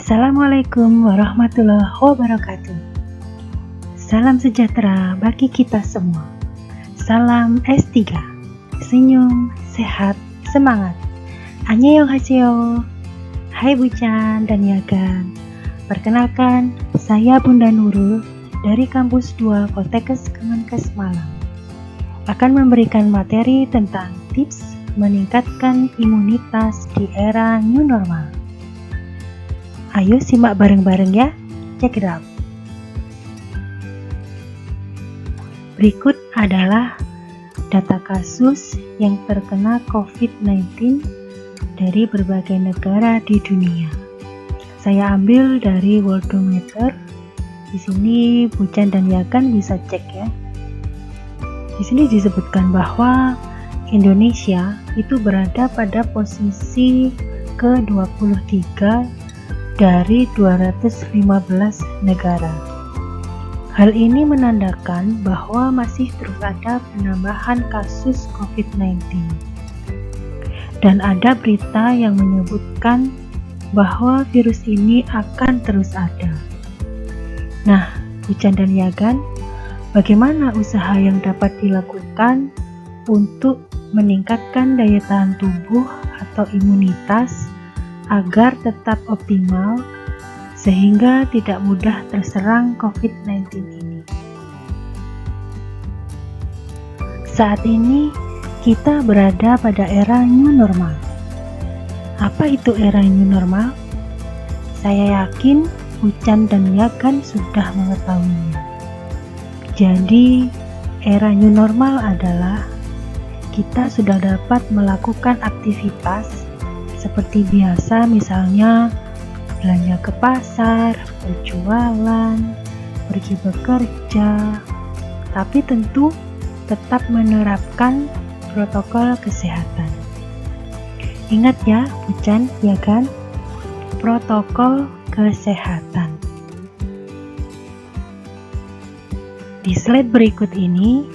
Assalamualaikum warahmatullahi wabarakatuh. Salam sejahtera bagi kita semua. Salam S3. Senyum, sehat, semangat. Annyeonghaseyo. Hai Bucan dan Yagan. Perkenalkan, saya Bunda Nurul dari Kampus 2 Poltekkes Kemenkes Malang. Akan memberikan materi tentang tips meningkatkan imunitas di era new normal. Ayo simak bareng-bareng ya, check it out. Berikut adalah data kasus yang terkena COVID-19 dari berbagai negara di dunia. Saya ambil dari Worldometer. Di sini Bucan dan Yagan bisa cek ya. Di sini disebutkan bahwa Indonesia itu berada pada posisi ke-23 dari 215 negara. Hal ini menandakan bahwa masih terus ada penambahan kasus COVID-19. Dan ada berita yang menyebutkan bahwa virus ini akan terus ada. Nah, Bucan dan Yagan, bagaimana usaha yang dapat dilakukan untuk meningkatkan daya tahan tubuh atau imunitas agar tetap optimal sehingga tidak mudah terserang COVID-19 ini. Saat ini kita berada pada era new normal. Apa itu era new normal? Saya yakin Bucan dan Yagan sudah mengetahuinya. Jadi, era new normal adalah kita sudah dapat melakukan aktivitas seperti biasa, misalnya belanja ke pasar, berjualan, pergi bekerja, tapi tentu tetap menerapkan protokol kesehatan. Ingat ya, Bucan, ya kan? Protokol kesehatan. Di slide berikut ini,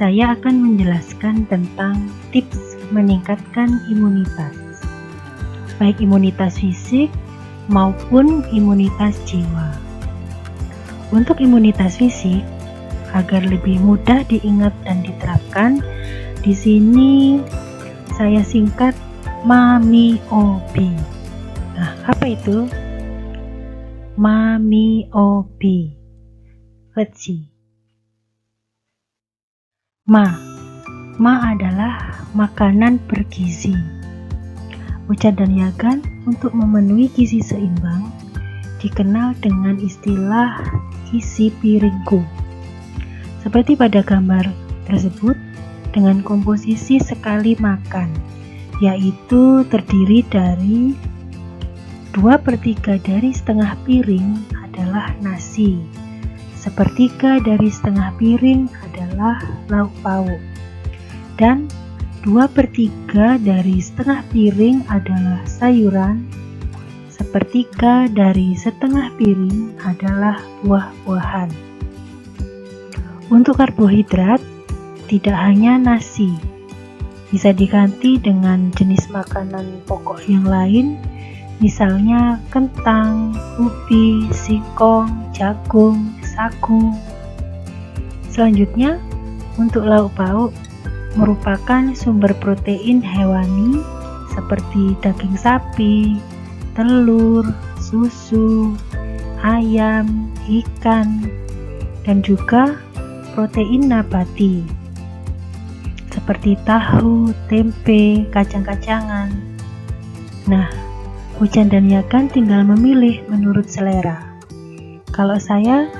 saya akan menjelaskan tentang tips meningkatkan imunitas. Baik imunitas fisik maupun imunitas jiwa. Untuk imunitas fisik, agar lebih mudah diingat dan diterapkan, di sini saya singkat MAMIOB. Nah, apa itu? MAMIOB. Let's see. Ma adalah makanan bergizi. Bucan dan Yagan untuk memenuhi gizi seimbang dikenal dengan istilah isi piringku. Seperti pada gambar tersebut, dengan komposisi sekali makan, yaitu terdiri dari 2/3 dari setengah piring adalah nasi, 1/3 dari setengah piring adalah lauk pauk, dan 2/3 dari setengah piring adalah sayuran, 1/3 dari setengah piring adalah buah-buahan. Untuk karbohidrat, tidak hanya nasi, bisa diganti dengan jenis makanan pokok yang lain, misalnya kentang, ubi, singkong, jagung, sagu. Selanjutnya, untuk lauk pauk merupakan sumber protein hewani seperti daging sapi, telur, susu, ayam, ikan, dan juga protein nabati seperti tahu, tempe, kacang-kacangan. Nah, Bucan dan Yagan tinggal memilih menurut selera. Kalau saya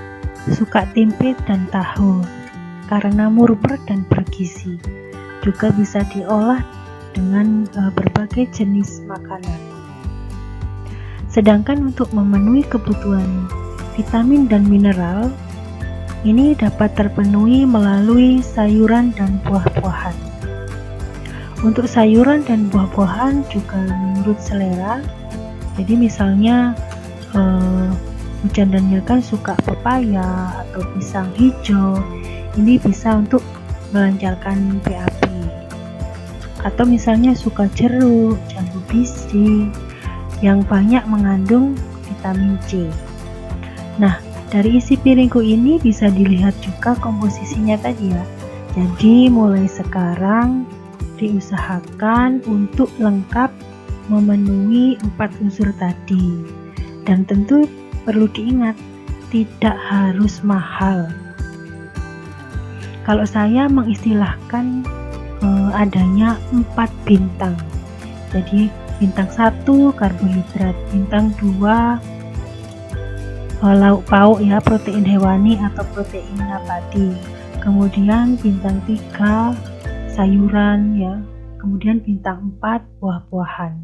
suka tempe dan tahu karena murmer dan bergizi. Juga bisa diolah dengan berbagai jenis makanan. Sedangkan untuk memenuhi kebutuhan vitamin dan mineral, ini dapat terpenuhi melalui sayuran dan buah-buahan. Untuk sayuran dan buah-buahan juga menurut selera. Jadi misalnya Bucan dan Yagan suka pepaya atau pisang hijau, ini bisa untuk melancarkan BAB. Atau misalnya suka jeruk, jambu biji yang banyak mengandung vitamin C. Nah, dari isi piringku ini bisa dilihat juga komposisinya tadi ya. Jadi mulai sekarang diusahakan untuk lengkap memenuhi 4 unsur tadi. Dan tentu perlu diingat, tidak harus mahal. Kalau saya mengistilahkan adanya 4 bintang. Jadi bintang 1 karbohidrat, bintang 2 lauk pauk ya, protein hewani atau protein nabati. Kemudian bintang 3 sayuran ya. Kemudian bintang 4 buah-buahan.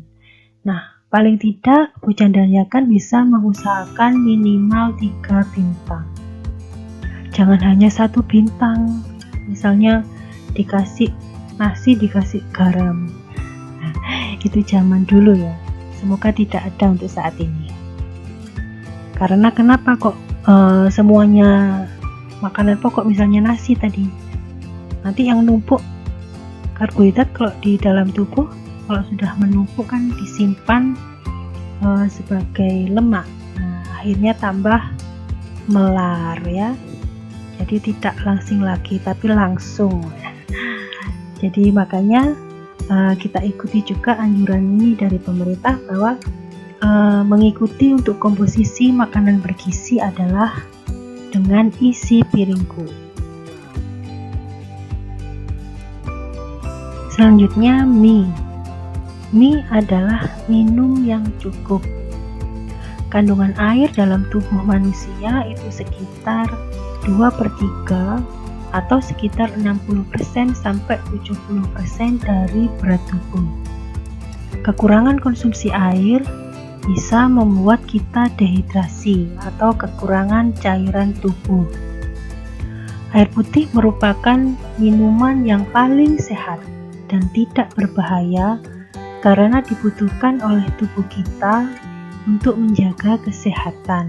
Nah, paling tidak Pujan dan Yakan bisa mengusahakan minimal 3 bintang. Jangan hanya 1 bintang. Misalnya dikasih nasi dikasih garam. Nah, itu zaman dulu ya. Semoga tidak ada untuk saat ini. Karena kenapa kok semuanya makanan pokok misalnya nasi tadi, nanti yang numpuk karbohidrat kalau di dalam tubuh, kalau sudah menumpuk kan disimpan sebagai lemak. Nah, akhirnya tambah melar ya. Jadi tidak langsing lagi tapi langsung. Jadi makanya kita ikuti juga anjuran ini dari pemerintah bahwa mengikuti untuk komposisi makanan bergizi adalah dengan isi piringku. Selanjutnya mie. Mie adalah minum yang cukup. Kandungan air dalam tubuh manusia itu sekitar 2/3 atau sekitar 60% sampai 70% dari berat tubuh. Kekurangan konsumsi air bisa membuat kita dehidrasi atau kekurangan cairan tubuh. Air putih merupakan minuman yang paling sehat dan tidak berbahaya karena dibutuhkan oleh tubuh kita untuk menjaga kesehatan.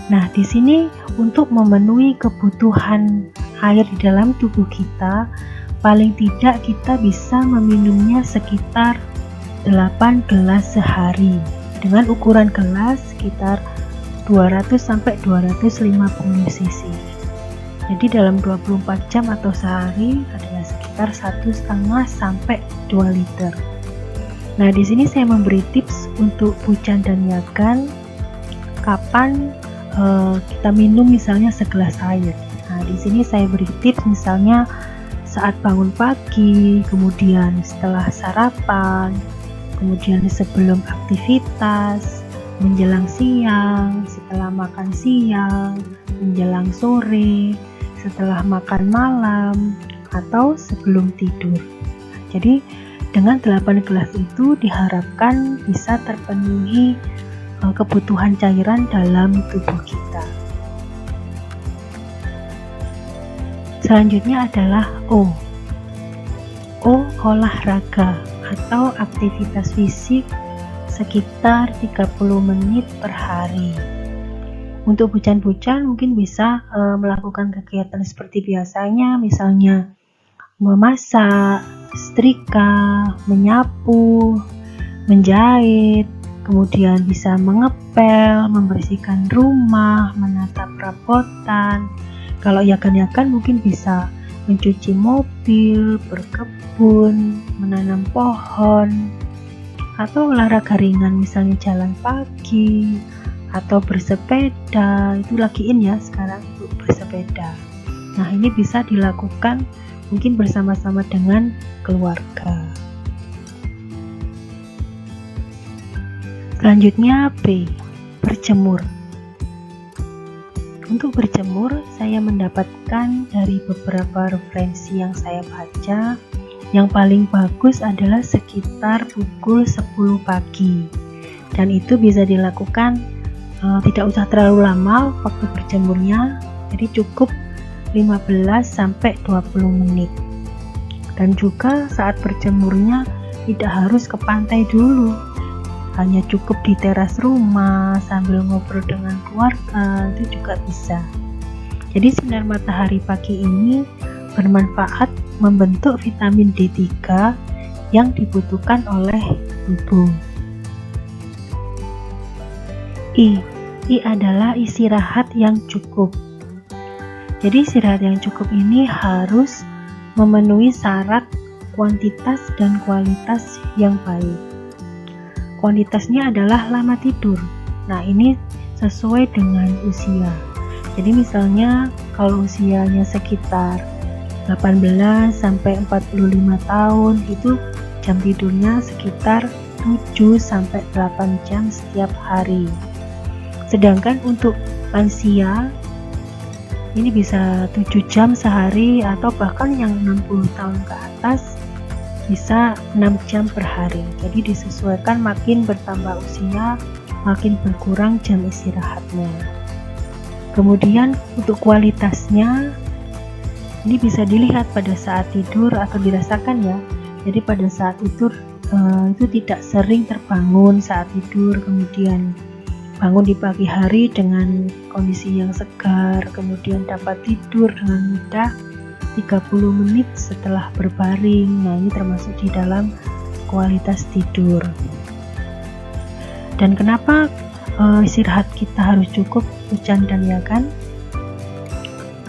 Nah, di sini untuk memenuhi kebutuhan air di dalam tubuh kita, paling tidak kita bisa meminumnya sekitar 8 gelas sehari dengan ukuran gelas sekitar 200 sampai 250 cc. Jadi dalam 24 jam atau sehari adalah sekitar 1,5 sampai 2 liter. Nah, di sini saya memberi tips untuk Pujan dan Yakan kapan kita minum misalnya segelas air. Nah, di sini saya beri tips misalnya saat bangun pagi, kemudian setelah sarapan, kemudian sebelum aktivitas, menjelang siang, setelah makan siang, menjelang sore, setelah makan malam, atau sebelum tidur. Jadi dengan 8 gelas itu diharapkan bisa terpenuhi kebutuhan cairan dalam tubuh kita. Selanjutnya adalah O. O olahraga atau aktivitas fisik sekitar 30 menit per hari. Untuk Pujan-Pujan mungkin bisa melakukan kegiatan seperti biasanya, misalnya memasak, setrika, menyapu, menjahit, kemudian bisa mengepel, membersihkan rumah, menata perabotan. Kalau Yakan-Yakan mungkin bisa mencuci mobil, berkebun, menanam pohon, atau olahraga ringan misalnya jalan pagi atau bersepeda. Itu lagi in ya sekarang untuk bersepeda. Nah, ini bisa dilakukan mungkin bersama-sama dengan keluarga. Selanjutnya B, berjemur. Untuk berjemur, saya mendapatkan dari beberapa referensi yang saya baca, yang paling bagus adalah sekitar pukul 10 pagi. Dan itu bisa dilakukan tidak usah terlalu lama waktu berjemurnya, jadi cukup 15 sampai 20 menit. Dan juga saat berjemurnya tidak harus ke pantai dulu. Hanya cukup di teras rumah sambil ngobrol dengan keluarga, itu juga bisa. Jadi sinar matahari pagi ini bermanfaat membentuk vitamin D3 yang dibutuhkan oleh tubuh. I. I adalah istirahat yang cukup. Jadi istirahat yang cukup ini harus memenuhi syarat kuantitas dan kualitas yang baik. Kuantitasnya adalah lama tidur. Nah, ini sesuai dengan usia. Jadi misalnya kalau usianya sekitar 18 sampai 45 tahun, itu jam tidurnya sekitar 7 sampai 8 jam setiap hari. Sedangkan untuk lansia ini bisa 7 jam sehari, atau bahkan yang 60 tahun ke atas bisa 6 jam per hari. Jadi disesuaikan, makin bertambah usia makin berkurang jam istirahatnya. Kemudian untuk kualitasnya ini bisa dilihat pada saat tidur atau dirasakan ya. Jadi pada saat tidur itu tidak sering terbangun saat tidur, kemudian bangun di pagi hari dengan kondisi yang segar, kemudian dapat tidur dengan mudah 30 menit setelah berbaring. Nah, ini termasuk di dalam kualitas tidur. Dan kenapa istirahat kita harus cukup, Ucan dan Yakan?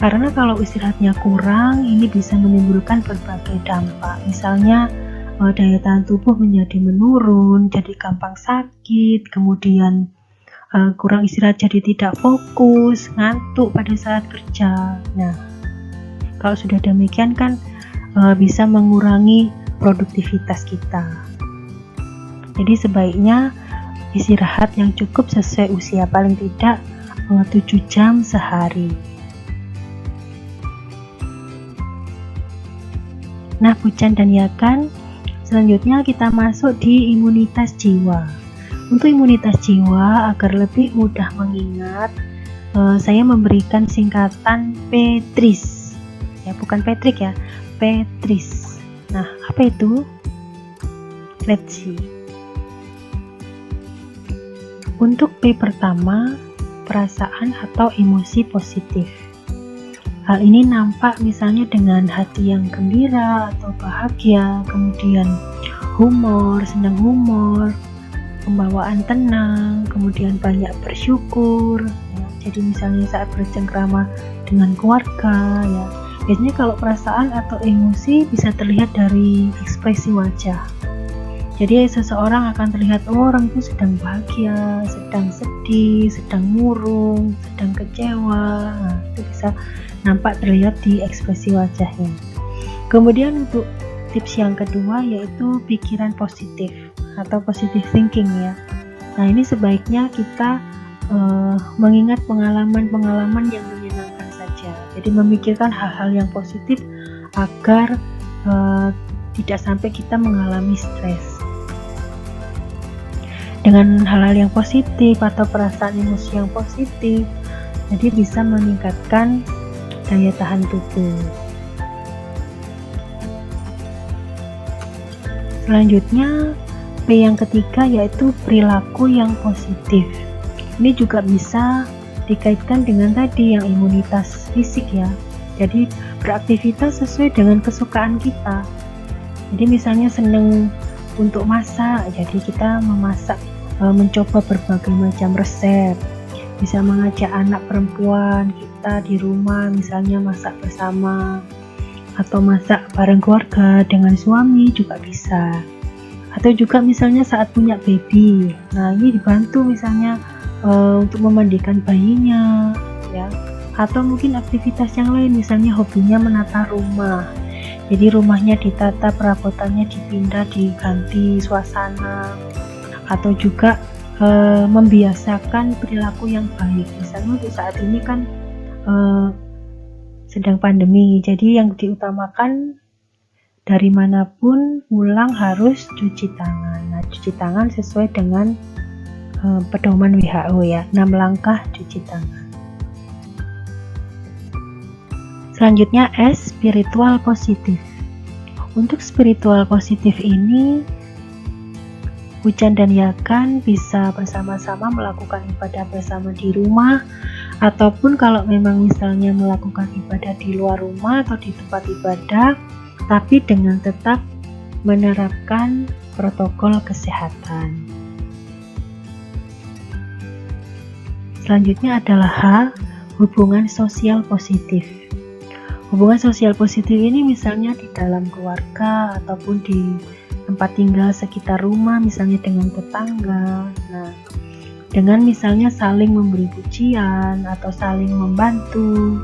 Karena kalau istirahatnya kurang, ini bisa menimbulkan berbagai dampak. Misalnya daya tahan tubuh menjadi menurun, jadi gampang sakit, kemudian kurang istirahat jadi tidak fokus, ngantuk pada saat kerja. Nah, kalau sudah demikian kan bisa mengurangi produktivitas kita. Jadi sebaiknya istirahat yang cukup sesuai usia, paling tidak 7 jam sehari. Nah, Pucan dan Yakan, selanjutnya kita masuk di imunitas jiwa. Untuk imunitas jiwa, agar lebih mudah mengingat, saya memberikan singkatan PETRIS. Ya, bukan Patrick ya, PETRIS. Nah, apa itu? Let's see. Untuk P pertama, perasaan atau emosi positif. Hal ini nampak misalnya dengan hati yang gembira atau bahagia, kemudian humor, senang humor, pembawaan tenang, kemudian banyak bersyukur ya. Jadi misalnya saat bercengkrama dengan keluarga ya, biasanya kalau perasaan atau emosi bisa terlihat dari ekspresi wajah. Jadi seseorang akan terlihat orang itu sedang bahagia, sedang sedih, sedang murung, sedang kecewa. Nah, itu bisa nampak terlihat di ekspresi wajahnya. Kemudian untuk tips yang kedua yaitu pikiran positif atau positive thinking ya. Nah, ini sebaiknya kita mengingat pengalaman-pengalaman yang menyenangkan saja. Jadi memikirkan hal-hal yang positif agar tidak sampai kita mengalami stres. Dengan hal-hal yang positif atau perasaan emosi yang positif, jadi bisa meningkatkan daya tahan tubuh. Selanjutnya P yang ketiga yaitu perilaku yang positif. Ini juga bisa dikaitkan dengan tadi yang imunitas fisik ya. Jadi beraktivitas sesuai dengan kesukaan kita. Jadi misalnya senang untuk masak, jadi kita memasak, mencoba berbagai macam resep. Bisa mengajak anak perempuan kita di rumah misalnya masak bersama, atau masak bareng keluarga dengan suami juga bisa. Atau juga misalnya saat punya baby, nah ini dibantu misalnya untuk memandikan bayinya ya, atau mungkin aktivitas yang lain, misalnya hobinya menata rumah, jadi rumahnya ditata, perabotannya dipindah, diganti suasana. Atau juga membiasakan perilaku yang baik, misalnya untuk saat ini kan sedang pandemi, jadi yang diutamakan dari manapun pulang harus cuci tangan. Nah, cuci tangan sesuai dengan pedoman WHO ya, 6 langkah cuci tangan. Selanjutnya S, spiritual positif. Untuk spiritual positif ini, Ucan dan Yakan bisa bersama-sama melakukan ibadah bersama di rumah, ataupun kalau memang misalnya melakukan ibadah di luar rumah atau di tempat ibadah, tapi dengan tetap menerapkan protokol kesehatan. Selanjutnya adalah H, hubungan sosial positif. Hubungan sosial positif ini misalnya di dalam keluarga ataupun di tempat tinggal sekitar rumah, misalnya dengan tetangga. Nah, dengan misalnya saling memberi pujian atau saling membantu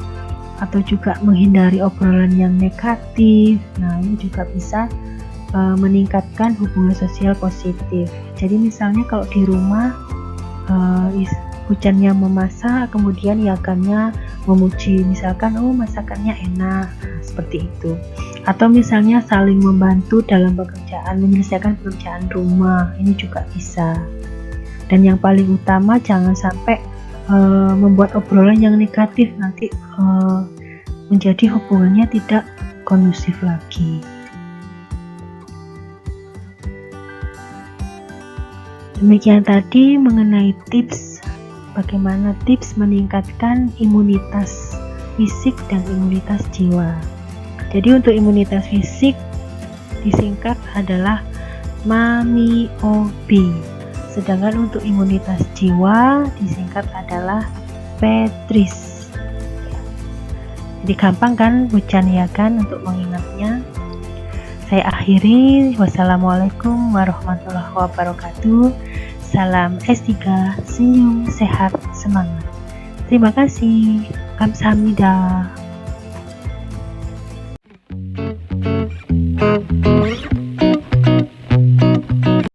atau juga menghindari obrolan yang negatif. Nah, ini juga bisa meningkatkan hubungan sosial positif. Jadi misalnya kalau di rumah hujannya memasak, kemudian yakannya memuji, misalkan masakannya enak, seperti itu. Atau misalnya saling membantu dalam pekerjaan, menyelesaikan pekerjaan rumah, ini juga bisa. Dan yang paling utama jangan sampai membuat obrolan yang negatif, nanti menjadi hubungannya tidak kondusif lagi. Demikian tadi mengenai tips, bagaimana tips meningkatkan imunitas fisik dan imunitas jiwa. Jadi untuk imunitas fisik disingkat adalah MAMIOB. Sedangkan untuk imunitas jiwa disingkat adalah PETRIS. Jadi gampang kan Hujan ya kan untuk mengingatnya. Saya akhiri. Wassalamualaikum warahmatullahi wabarakatuh. Salam S3, senyum, sehat, semangat. Terima kasih. Kamsahamnida.